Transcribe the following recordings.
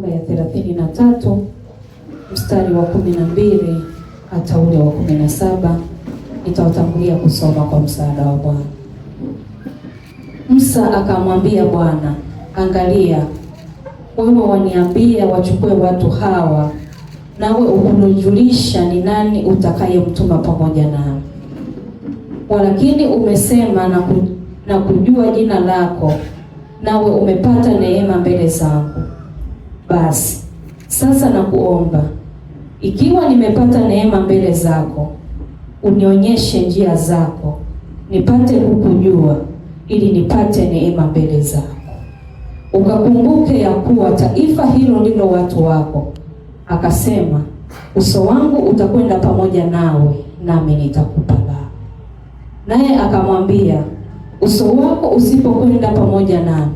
ya 33 mstari wa 12 hata ule wa 17. Nitawatangulia kusoma kwa msaada wa Bwana. Musa akamwambia Bwana, angalia, wewe waniambia wachukue watu hawa, nawe ukunijulisha ni nani utakayemtuma pamoja nao. Walakini umesema na kujua jina lako, nawe umepata neema mbele zangu. Basi sasa nakuomba, ikiwa nimepata neema mbele zako, unionyeshe njia zako, nipate kukujua, ili nipate neema mbele zako. Ukakumbuke ya kuwa taifa hilo ndilo watu wako. Akasema, uso wangu utakwenda pamoja nawe, nami nitakupa baba. Naye akamwambia, uso wako usipokwenda pamoja nami,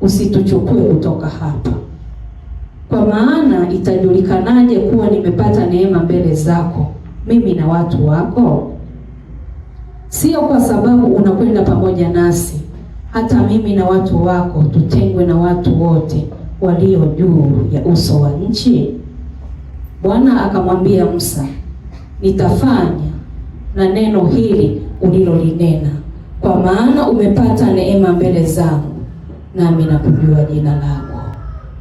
usituchukue kutoka hapa. Kwa maana itajulikanaje kuwa nimepata neema mbele zako, mimi na watu wako? Sio kwa sababu unakwenda pamoja nasi, hata mimi na watu wako tutengwe na watu wote walio juu ya uso wa nchi. Bwana akamwambia Musa, nitafanya na neno hili ulilolinena, kwa maana umepata neema mbele zangu, nami nakujua jina lako.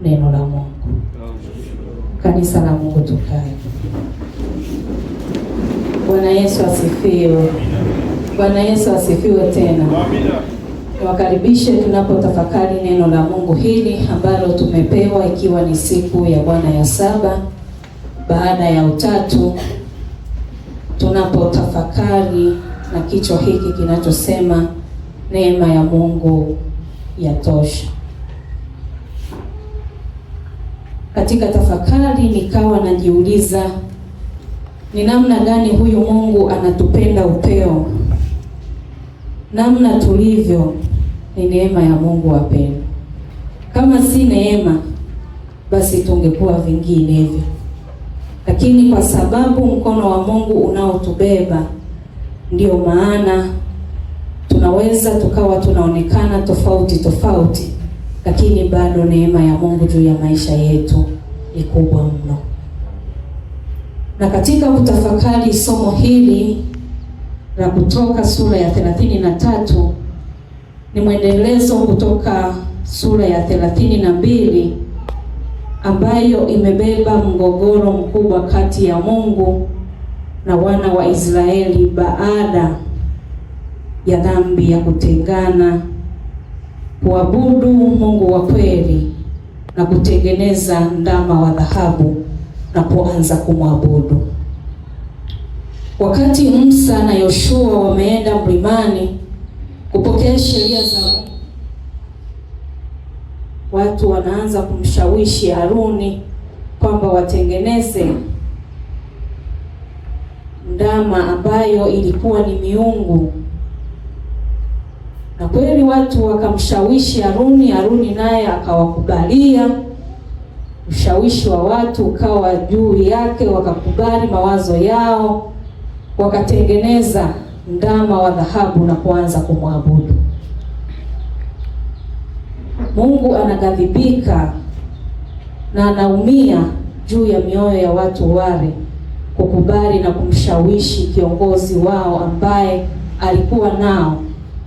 Neno la Mungu. Kanisa la Mungu tukae. Bwana Yesu asifiwe. Bwana Yesu asifiwe tena. Amina. Niwakaribishe tunapotafakari neno la Mungu hili ambalo tumepewa, ikiwa ni siku ya Bwana ya 7 baada ya Utatu, tunapotafakari na kichwa hiki kinachosema neema ya Mungu yatosha. Katika tafakari nikawa najiuliza, ni namna gani huyu Mungu anatupenda upeo. Namna tulivyo ni neema ya Mungu wapendwa. Kama si neema, basi tungekuwa vinginevyo. Lakini kwa sababu mkono wa Mungu unaotubeba, ndio maana tunaweza tukawa tunaonekana tofauti, lakini bado neema ya Mungu juu ya maisha yetu ni kubwa mno. Na katika kutafakari somo hili la Kutoka sura ya 33, ni mwendelezo kutoka sura ya 32 ambayo imebeba mgogoro mkubwa kati ya Mungu na wana wa Israeli baada ya dhambi ya kutengana, kuabudu Mungu wa kweli na kutengeneza ndama wa dhahabu na kuanza kumwabudu. Wakati Musa na Yoshua wameenda mlimani kupokea sheria za Mungu, watu wanaanza kumshawishi Haruni kwamba watengeneze ndama ambayo ilikuwa ni miungu. Na kweli watu wakamshawishi Haruni, Haruni naye akawakubalia. Ushawishi wa watu ukawa juu yake, wakakubali mawazo yao, wakatengeneza ndama wa dhahabu na kuanza kumwabudu. Mungu anaghadhibika na anaumia juu ya mioyo ya watu wale kukubali na kumshawishi kiongozi wao ambaye alikuwa nao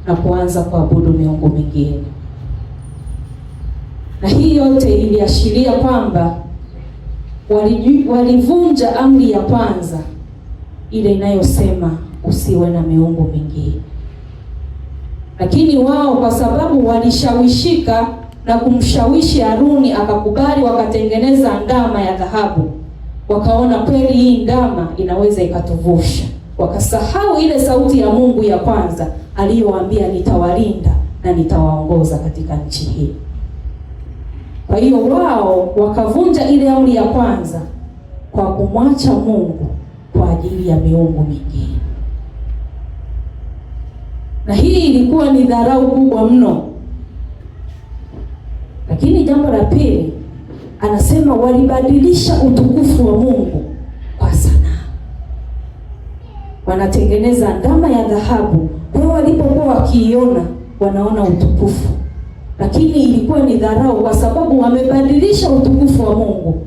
na kuanza kuabudu miungu mingine. Na hii yote iliashiria kwamba walivunja amri ya kwanza, ile inayosema usiwe na miungu mingine. Lakini wao kwa sababu walishawishika na kumshawishi Haruni akakubali, wakatengeneza ndama ya dhahabu. Wakaona kweli hii ndama inaweza ikatuvusha. Wakasahau ile sauti ya Mungu ya kwanza aliyowaambia, nitawalinda na nitawaongoza katika nchi hii. Kwa hiyo wao wakavunja ile amri ya kwanza kwa kumwacha Mungu kwa ajili ya miungu mingine. Na hii ilikuwa ni dharau kubwa mno. Lakini jambo la pili, anasema walibadilisha utukufu wa Mungu kwa sanamu. Wanatengeneza ndama ya dhahabu, kwa walipokuwa wakiiona wanaona utukufu, lakini ilikuwa ni dharau, kwa sababu wamebadilisha utukufu wa Mungu